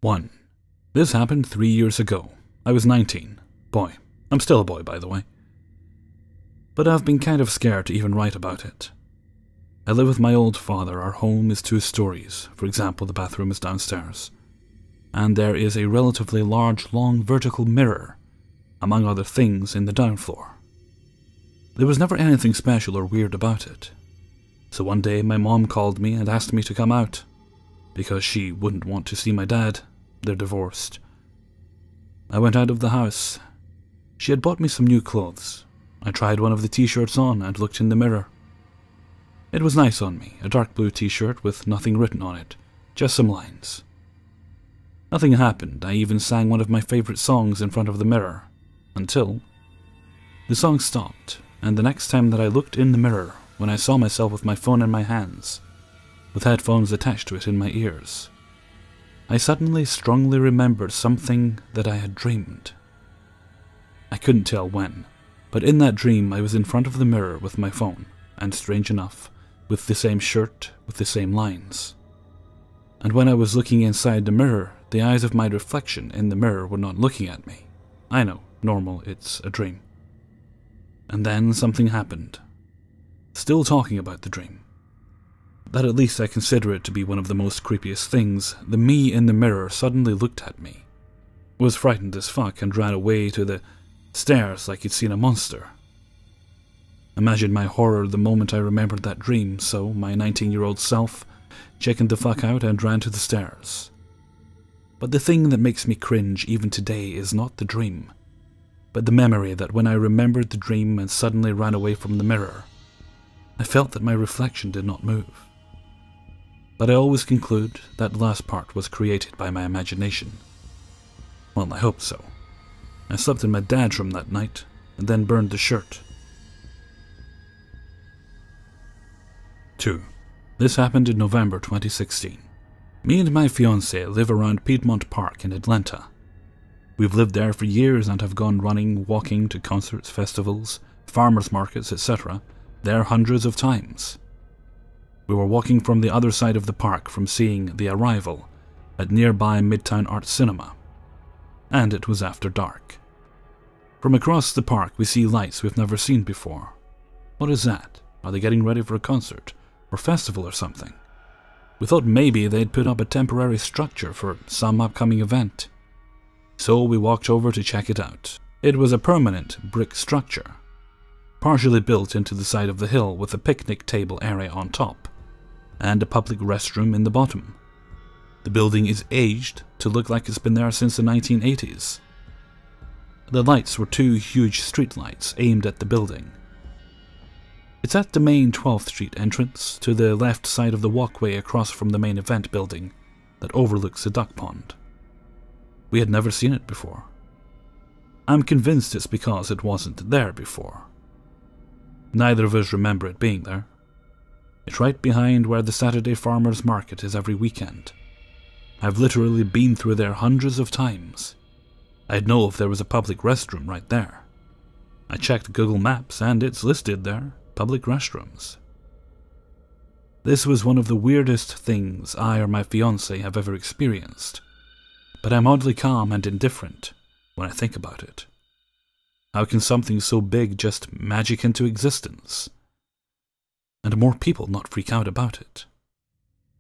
1. This happened 3 years ago. I was 19. Boy. I'm still a boy, by the way. But I've been kind of scared to even write about it. I live with my old father. Our home is 2 stories. For example, the bathroom is downstairs. And there is a relatively large, long vertical mirror, among other things, in the down floor. There was never anything special or weird about it. So one day my mom called me and asked me to come out, because she wouldn't want to see my dad. They're divorced. I went out of the house. She had bought me some new clothes. I tried one of the t-shirts on and looked in the mirror. It was nice on me, a dark blue t-shirt with nothing written on it, just some lines. Nothing happened. I even sang one of my favorite songs in front of the mirror, until the song stopped, and the next time that I looked in the mirror, when I saw myself with my phone in my hands, with headphones attached to it in my ears, I suddenly strongly remembered something that I had dreamed. I couldn't tell when, but in that dream I was in front of the mirror with my phone, and strange enough, with the same shirt, with the same lines. And when I was looking inside the mirror, the eyes of my reflection in the mirror were not looking at me. I know, normal, it's a dream. And then something happened. Still talking about the dream. That at least I consider it to be one of the most creepiest things. The me in the mirror suddenly looked at me, was frightened as fuck, and ran away to the stairs like he'd seen a monster. Imagine my horror the moment I remembered that dream, so my 19-year-old self chickened the fuck out and ran to the stairs. But the thing that makes me cringe even today is not the dream, but the memory that when I remembered the dream and suddenly ran away from the mirror, I felt that my reflection did not move. But I always conclude that last part was created by my imagination. Well, I hope so. I slept in my dad's room that night, and then burned the shirt. 2. This happened in November 2016. Me and my fiancée live around Piedmont Park in Atlanta. We've lived there for years and have gone running, walking to concerts, festivals, farmers markets, etc. there hundreds of times. We were walking from the other side of the park from seeing The Arrival at nearby Midtown Art Cinema, and it was after dark. From across the park we see lights we've never seen before. What is that? Are they getting ready for a concert or festival or something? We thought maybe they'd put up a temporary structure for some upcoming event. So we walked over to check it out. It was a permanent brick structure, partially built into the side of the hill with a picnic table area on top, and a public restroom in the bottom. The building is aged to look like it's been there since the 1980s. The lights were 2 huge street lights aimed at the building. It's at the main 12th Street entrance, to the left side of the walkway across from the main event building that overlooks the duck pond. We had never seen it before. I'm convinced it's because it wasn't there before. Neither of us remember it being there. It's right behind where the Saturday Farmers Market is every weekend. I've literally been through there hundreds of times. I'd know if there was a public restroom right there. I checked Google Maps and it's listed there, public restrooms. This was one of the weirdest things I or my fiancé have ever experienced, but I'm oddly calm and indifferent when I think about it. How can something so big just magic into existence? And more people not freak out about it?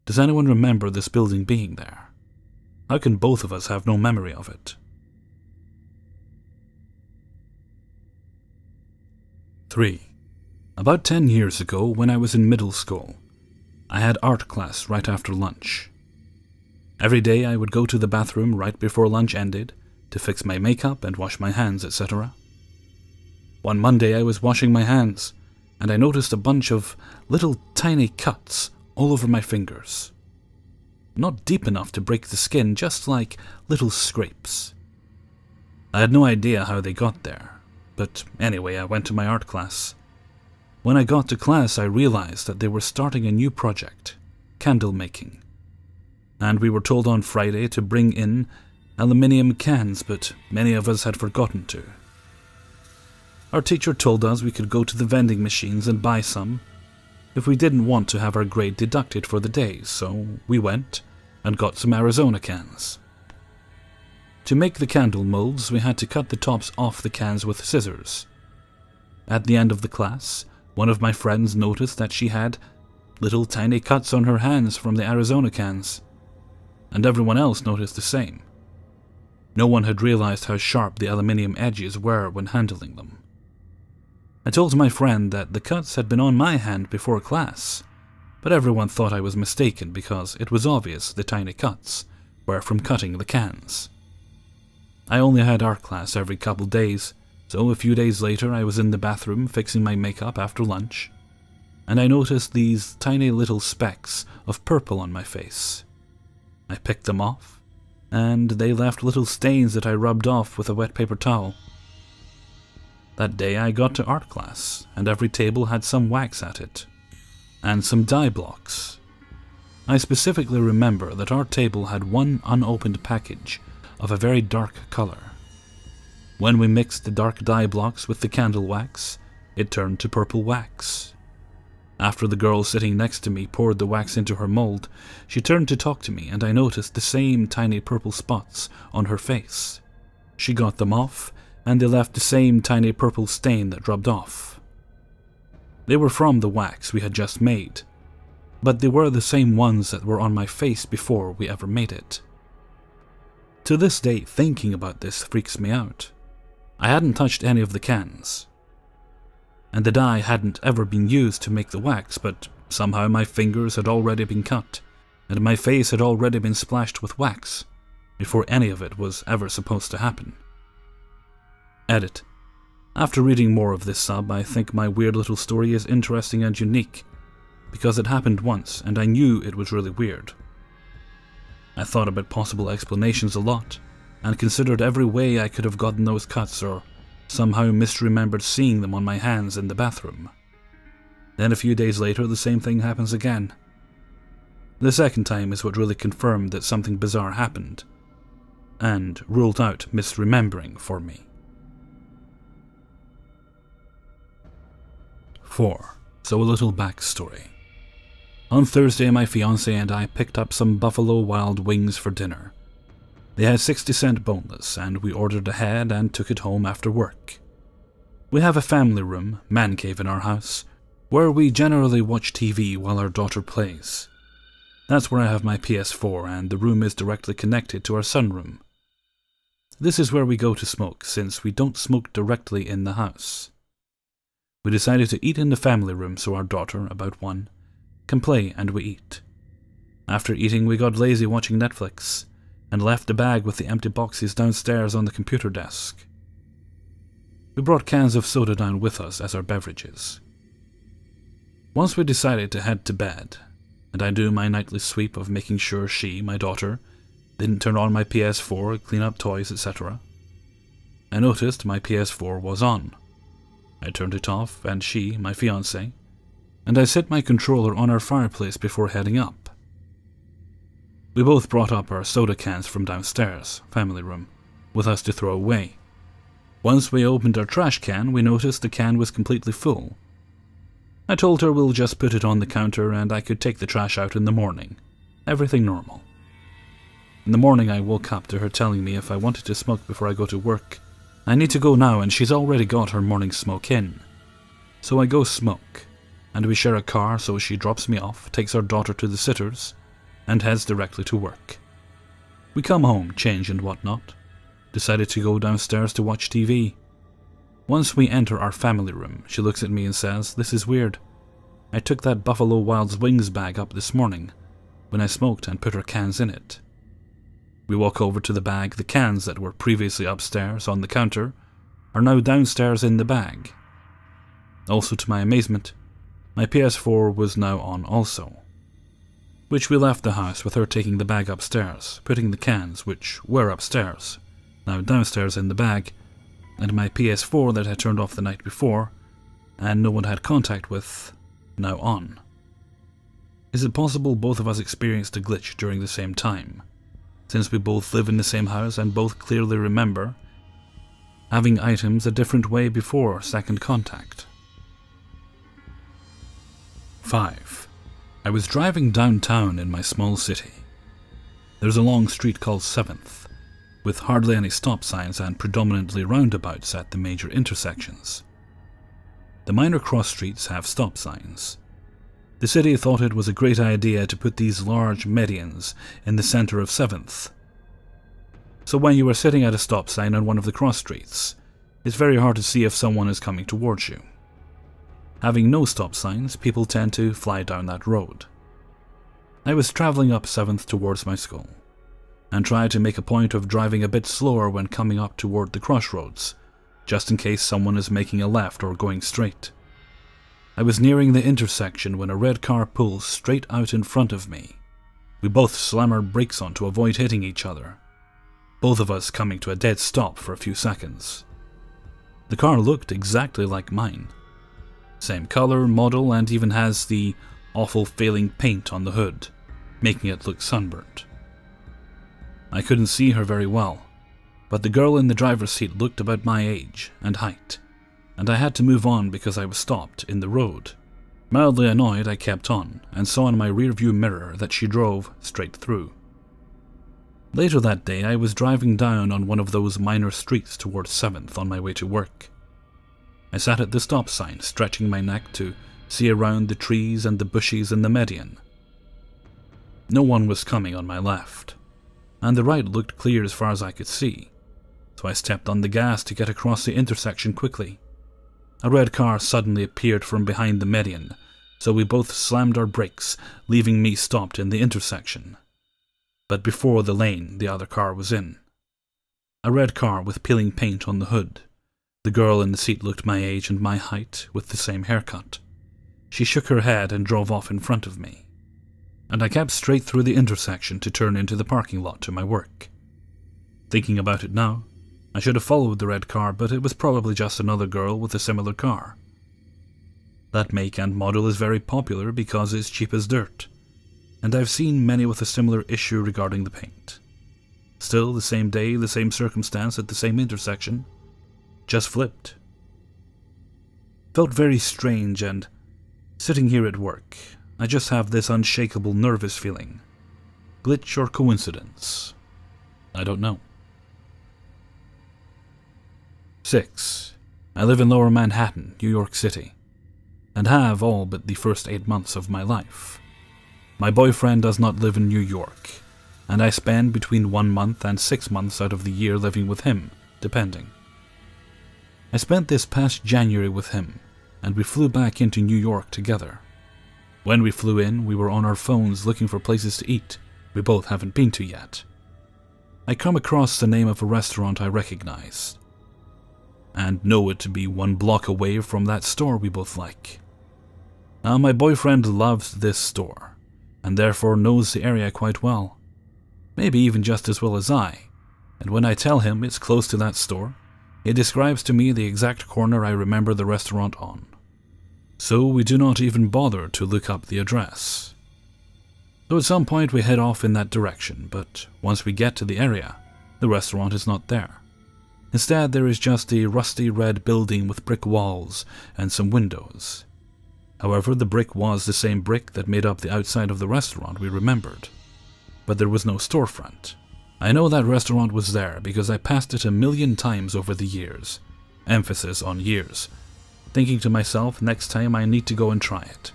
Does anyone remember this building being there? How can both of us have no memory of it? 3. About 10 years ago, when I was in middle school, I had art class right after lunch. Every day I would go to the bathroom right before lunch ended to fix my makeup and wash my hands, etc. One Monday I was washing my hands, and I noticed a bunch of little tiny cuts all over my fingers. Not deep enough to break the skin, just like little scrapes. I had no idea how they got there, but anyway I went to my art class. When I got to class I realized that they were starting a new project, candle making. And we were told on Friday to bring in aluminium cans, but many of us had forgotten to. Our teacher told us we could go to the vending machines and buy some if we didn't want to have our grade deducted for the day, so we went and got some Arizona cans. To make the candle molds, we had to cut the tops off the cans with scissors. At the end of the class, one of my friends noticed that she had little tiny cuts on her hands from the Arizona cans, and everyone else noticed the same. No one had realized how sharp the aluminium edges were when handling them. I told my friend that the cuts had been on my hand before class, but everyone thought I was mistaken because it was obvious the tiny cuts were from cutting the cans. I only had art class every couple days, so a few days later I was in the bathroom fixing my makeup after lunch, and I noticed these tiny little specks of purple on my face. I picked them off, and they left little stains that I rubbed off with a wet paper towel. That day I got to art class, and every table had some wax at it, and some dye blocks. I specifically remember that our table had one unopened package of a very dark color. When we mixed the dark dye blocks with the candle wax, it turned to purple wax. After the girl sitting next to me poured the wax into her mold, she turned to talk to me, and I noticed the same tiny purple spots on her face. She got them off, and they left the same tiny purple stain that rubbed off. They were from the wax we had just made, but they were the same ones that were on my face before we ever made it. To this day, thinking about this freaks me out. I hadn't touched any of the cans, and the dye hadn't ever been used to make the wax, but somehow my fingers had already been cut, and my face had already been splashed with wax, before any of it was ever supposed to happen. Edit. After reading more of this sub, I think my weird little story is interesting and unique, because it happened once, and I knew it was really weird. I thought about possible explanations a lot, and considered every way I could have gotten those cuts or somehow misremembered seeing them on my hands in the bathroom. Then a few days later, the same thing happens again. The second time is what really confirmed that something bizarre happened, and ruled out misremembering for me. 4. So a little backstory. On Thursday, my fiancé and I picked up some buffalo wild wings for dinner. They had 60-cent boneless, and we ordered ahead and took it home after work. We have a family room, man cave in our house, where we generally watch TV while our daughter plays. That's where I have my PS4, and the room is directly connected to our sunroom. This is where we go to smoke, since we don't smoke directly in the house. We decided to eat in the family room so our daughter, about 1, can play and we eat. After eating, we got lazy watching Netflix, and left the bag with the empty boxes downstairs on the computer desk. We brought cans of soda down with us as our beverages. Once we decided to head to bed, and I do my nightly sweep of making sure she, my daughter, didn't turn on my PS4, clean up toys, etc., I noticed my PS4 was on. I turned it off, and she, my fiancé, and I set my controller on our fireplace before heading up. We both brought up our soda cans from downstairs, family room, with us to throw away. Once we opened our trash can, we noticed the can was completely full. I told her we'll just put it on the counter and I could take the trash out in the morning. Everything normal. In the morning I woke up to her telling me if I wanted to smoke before I go to work. I need to go now and she's already got her morning smoke in. So I go smoke, and we share a car, so she drops me off, takes our daughter to the sitters, and heads directly to work. We come home, change and whatnot. Decided to go downstairs to watch TV. Once we enter our family room, she looks at me and says, "This is weird. I took that Buffalo Wild Wings bag up this morning when I smoked and put our cans in it." We walk over to the bag. The cans that were previously upstairs on the counter are now downstairs in the bag. Also, to my amazement, my PS4 was now on also. Which we left the house with her taking the bag upstairs, putting the cans, which were upstairs, now downstairs in the bag, and my PS4 that I turned off the night before, and no one had contact with, now on. Is it possible both of us experienced a glitch during the same time, since we both live in the same house and both clearly remember having items a different way before second contact? 5. I was driving downtown in my small city. There's a long street called 7th, with hardly any stop signs and predominantly roundabouts at the major intersections. The minor cross streets have stop signs. The city thought it was a great idea to put these large medians in the center of 7th. So when you are sitting at a stop sign on one of the cross streets, it's very hard to see if someone is coming towards you. Having no stop signs, people tend to fly down that road. I was traveling up 7th towards my school, and tried to make a point of driving a bit slower when coming up toward the crossroads, just in case someone is making a left or going straight. I was nearing the intersection when a red car pulls straight out in front of me. We both slam our brakes on to avoid hitting each other, both of us coming to a dead stop for a few seconds. The car looked exactly like mine. Same color, model, and even has the awful failing paint on the hood, making it look sunburnt. I couldn't see her very well, but the girl in the driver's seat looked about my age and height, and I had to move on because I was stopped in the road. Mildly annoyed, I kept on, and saw in my rearview mirror that she drove straight through. Later that day, I was driving down on one of those minor streets towards 7th on my way to work. I sat at the stop sign, stretching my neck to see around the trees and the bushes in the median. No one was coming on my left, and the right looked clear as far as I could see, so I stepped on the gas to get across the intersection quickly. A red car suddenly appeared from behind the median, so we both slammed our brakes, leaving me stopped in the intersection. But before the lane the other car was in. A red car with peeling paint on the hood. The girl in the seat looked my age and my height, with the same haircut. She shook her head and drove off in front of me, and I kept straight through the intersection to turn into the parking lot to my work. Thinking about it now, I should have followed the red car, but it was probably just another girl with a similar car. That make and model is very popular because it's cheap as dirt, and I've seen many with a similar issue regarding the paint. Still, the same day, the same circumstance at the same intersection, just flipped. Felt very strange, and sitting here at work, I just have this unshakable nervous feeling. Glitch or coincidence? I don't know. 6. I live in Lower Manhattan, New York City, and have all but the first 8 months of my life. My boyfriend does not live in New York, and I spend between 1 month and 6 months out of the year living with him, depending. I spent this past January with him, and we flew back into New York together. When we flew in, we were on our phones looking for places to eat we both haven't been to yet. I come across the name of a restaurant I recognized, and know it to be 1 block away from that store we both like. Now, my boyfriend loves this store, and therefore knows the area quite well, maybe even just as well as I, and when I tell him it's close to that store, he describes to me the exact corner I remember the restaurant on. So we do not even bother to look up the address. So at some point we head off in that direction, but once we get to the area, the restaurant is not there. Instead, there is just a rusty red building with brick walls and some windows. However, the brick was the same brick that made up the outside of the restaurant we remembered, but there was no storefront. I know that restaurant was there because I passed it 1,000,000 times over the years, emphasis on years, thinking to myself, next time I need to go and try it.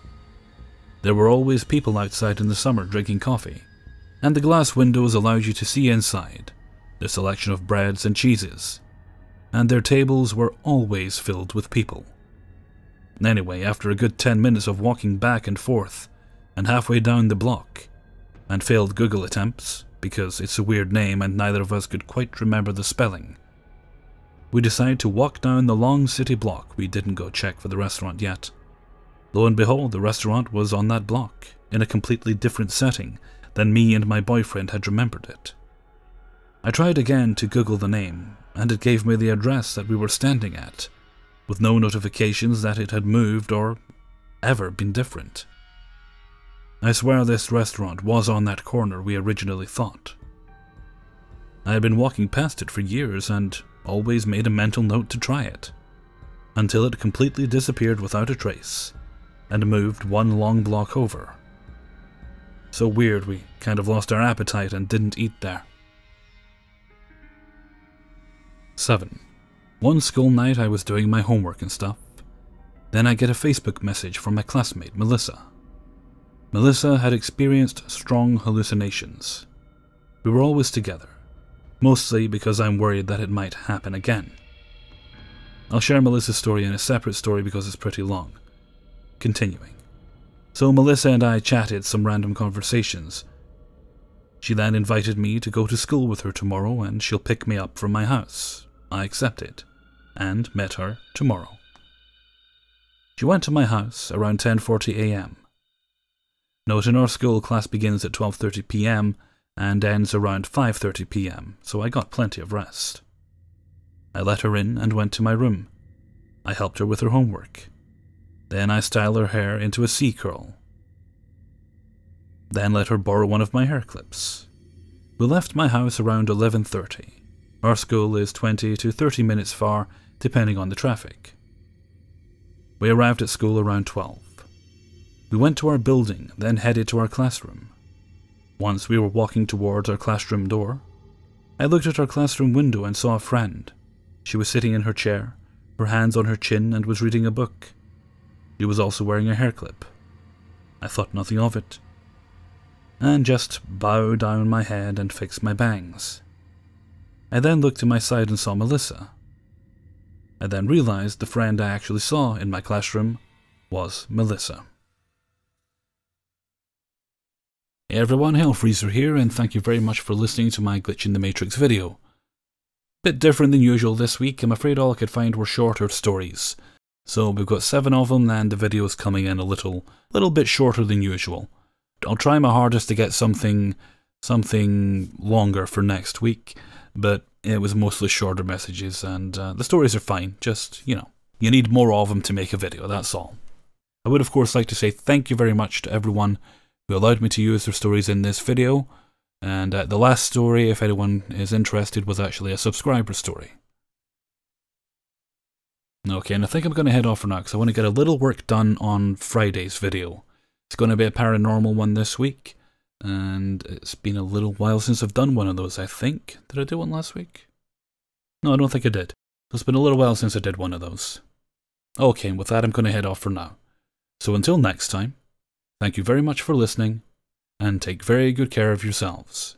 There were always people outside in the summer drinking coffee, and the glass windows allowed you to see inside, the selection of breads and cheeses, and their tables were always filled with people. Anyway, after a good 10 minutes of walking back and forth, and halfway down the block, and failed Google attempts, because it's a weird name and neither of us could quite remember the spelling, we decided to walk down the long city block. We didn't go check for the restaurant yet. Lo and behold, the restaurant was on that block, in a completely different setting than me and my boyfriend had remembered it. I tried again to Google the name, and it gave me the address that we were standing at, with no notifications that it had moved or ever been different. I swear this restaurant was on that corner we originally thought. I had been walking past it for years and always made a mental note to try it, until it completely disappeared without a trace, and moved 1 long block over. So weird, we kind of lost our appetite and didn't eat there. 7. One school night I was doing my homework and stuff. Then I get a Facebook message from my classmate, Melissa. Melissa had experienced strong hallucinations. We were always together, mostly because I'm worried that it might happen again. I'll share Melissa's story in a separate story because it's pretty long. Continuing. So Melissa and I chatted some random conversations. She then invited me to go to school with her tomorrow and she'll pick me up from my house. I accepted, and met her tomorrow. She went to my house around 10:40 a.m. Note, in our school, class begins at 12:30 p.m. and ends around 5:30 p.m, so I got plenty of rest. I let her in and went to my room. I helped her with her homework. Then I styled her hair into a C-curl. Then let her borrow one of my hair clips. We left my house around 11:30. Our school is 20 to 30 minutes far, depending on the traffic. We arrived at school around 12. We went to our building, then headed to our classroom. Once we were walking towards our classroom door, I looked at our classroom window and saw a friend. She was sitting in her chair, her hands on her chin, and was reading a book. She was also wearing a hair clip. I thought nothing of it, and just bowed down my head and fixed my bangs. I then looked to my side and saw Melissa. I then realized the friend I actually saw in my classroom was Melissa. Hey everyone, Hellfreezer here, and thank you very much for listening to my Glitch in the Matrix video. Bit different than usual this week. I'm afraid all I could find were shorter stories. So we've got 7 of them, and the video is coming in a little bit shorter than usual. I'll try my hardest to get something longer for next week, but it was mostly shorter messages, and the stories are fine. Just, you need more of them to make a video, that's all. I would of course like to say thank you very much to everyone who allowed me to use their stories in this video, and the last story, if anyone is interested, was actually a subscriber story. Okay, and I think I'm going to head off for now because I want to get a little work done on Friday's video. It's going to be a paranormal one this week, and it's been a little while since I've done one of those, I think. Did I do one last week? No, I don't think I did. It's been a little while since I did one of those. Okay, and with that I'm going to head off for now. So until next time, thank you very much for listening, and take very good care of yourselves.